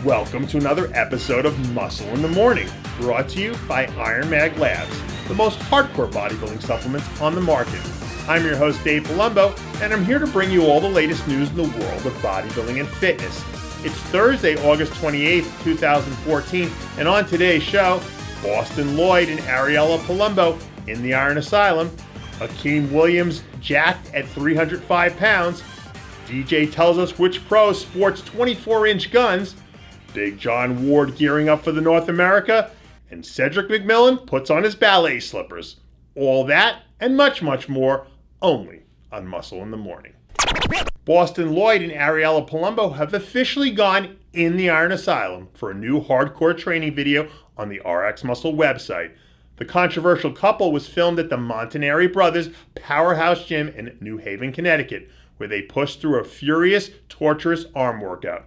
Welcome to another episode of Muscle in the Morning, brought to you by Iron Mag Labs, the most hardcore bodybuilding supplements on the market. I'm your host, Dave Palumbo, and I'm here to bring you all the latest news in the world of bodybuilding and fitness. It's Thursday, August 28th, 2014, and on today's show, Boston Lloyd and Ariella Palumbo in the Iron Asylum, Akeem Williams jacked at 305 pounds, DJ tells us which pro sports 24-inch guns, Big John Ward gearing up for the North America, and Cedric McMillan puts on his ballet slippers. All that and much, much more only on Muscle in the Morning. Boston Lloyd and Ariella Palumbo have officially gone in the Iron Asylum for a new hardcore training video on the RX Muscle website. The controversial couple was filmed at the Montanari Brothers Powerhouse Gym in New Haven, Connecticut, where they pushed through a furious, torturous arm workout.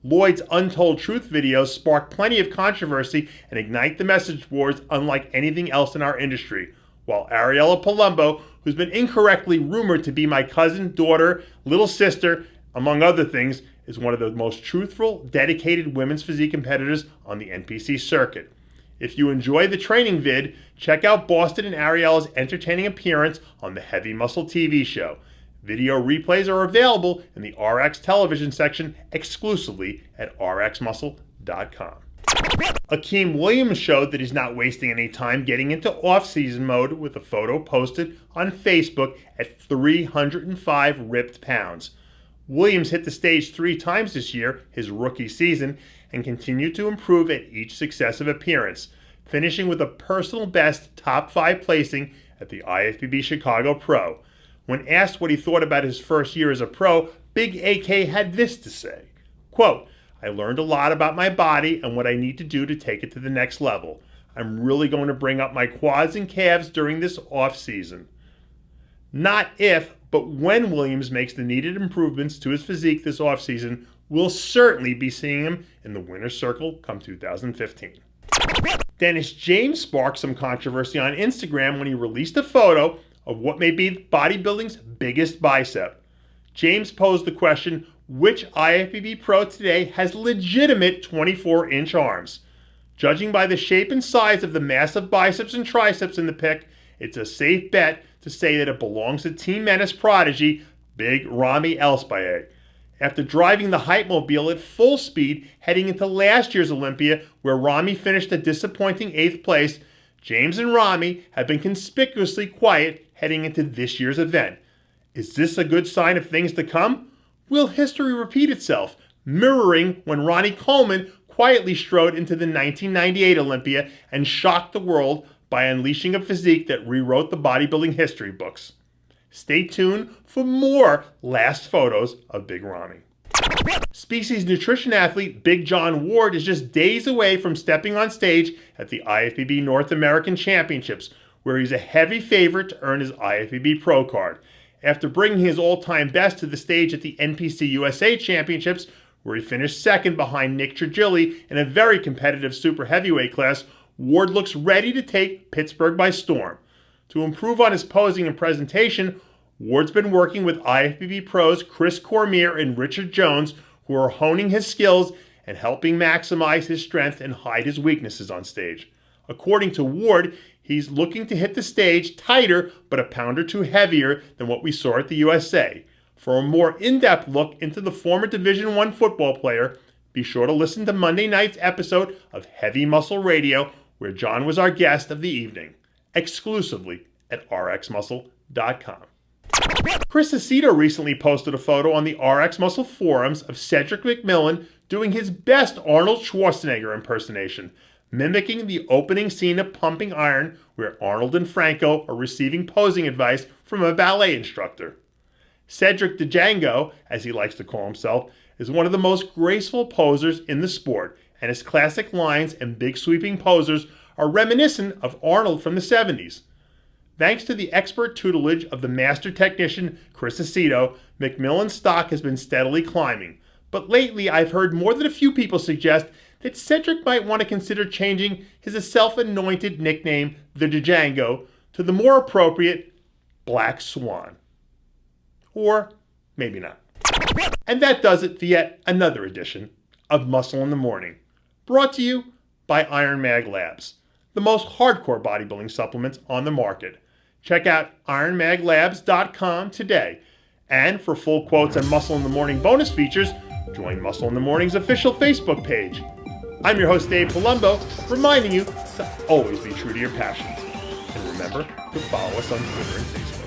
Lloyd's Untold Truth videos spark plenty of controversy and ignite the message boards unlike anything else in our industry, while Ariella Palumbo, who's been incorrectly rumored to be my cousin, daughter, little sister, among other things, is one of the most truthful, dedicated women's physique competitors on the NPC circuit. If you enjoy the training vid, check out Boston and Ariella's entertaining appearance on the Heavy Muscle TV show. Video replays are available in the RX television section exclusively at rxmuscle.com. Akeem Williams showed that he's not wasting any time getting into off-season mode with a photo posted on Facebook at 305 ripped pounds. Williams hit the stage 3 times this year, his rookie season, and continued to improve at each successive appearance, finishing with a personal best top 5 placing at the IFBB Chicago Pro. When asked what he thought about his first year as a pro, Big AK had this to say, quote, "I learned a lot about my body and what I need to do to take it to the next level. I'm really going to bring up my quads and calves during this off season." Not if, but when Williams makes the needed improvements to his physique this off season, we'll certainly be seeing him in the winner's circle come 2015. Dennis James sparked some controversy on Instagram when he released a photo of what may be bodybuilding's biggest bicep. James posed the question, which IFBB pro today has legitimate 24-inch arms? Judging by the shape and size of the massive biceps and triceps in the pic, it's a safe bet to say that it belongs to Team Menace prodigy, Big Ramy Elspaye. After driving the Hypemobile at full speed heading into last year's Olympia, where Ramy finished a disappointing 8th place, James and Ramy have been conspicuously quiet heading into this year's event. Is this a good sign of things to come? Will history repeat itself, mirroring when Ronnie Coleman quietly strode into the 1998 Olympia and shocked the world by unleashing a physique that rewrote the bodybuilding history books? Stay tuned for more last photos of Big Ramy. Species nutrition athlete Big John Ward is just days away from stepping on stage at the IFBB North American Championships, where he's a heavy favorite to earn his IFBB Pro card. After bringing his all-time best to the stage at the NPC USA Championships, where he finished second behind Nick Trigili in a very competitive super heavyweight class, Ward looks ready to take Pittsburgh by storm. To improve on his posing and presentation, Ward's been working with IFBB pros Chris Cormier and Richard Jones, who are honing his skills and helping maximize his strength and hide his weaknesses on stage. According to Ward, he's looking to hit the stage tighter but a pound or two heavier than what we saw at the USA. For a more in-depth look into the former Division I football player, be sure to listen to Monday night's episode of Heavy Muscle Radio, where John was our guest of the evening, exclusively at rxmuscle.com. Chris Aceto recently posted a photo on the RX Muscle forums of Cedric McMillan doing his best Arnold Schwarzenegger impersonation, mimicking the opening scene of Pumping Iron, where Arnold and Franco are receiving posing advice from a ballet instructor. Cedric the Django, as he likes to call himself, is one of the most graceful posers in the sport, and his classic lines and big sweeping posers are reminiscent of Arnold from the 70s. Thanks to the expert tutelage of the master technician Chris Aceto, McMillan's stock has been steadily climbing. But lately I've heard more than a few people suggest that Cedric might want to consider changing his self-anointed nickname, the Django, to the more appropriate Black Swan. Or maybe not. And that does it for yet another edition of Muscle in the Morning, brought to you by Iron Mag Labs, the most hardcore bodybuilding supplements on the market. Check out ironmaglabs.com today. And for full quotes and Muscle in the Morning bonus features, join Muscle in the Morning's official Facebook page. I'm your host, Dave Palumbo, reminding you to always be true to your passions. And remember to follow us on Twitter and Facebook.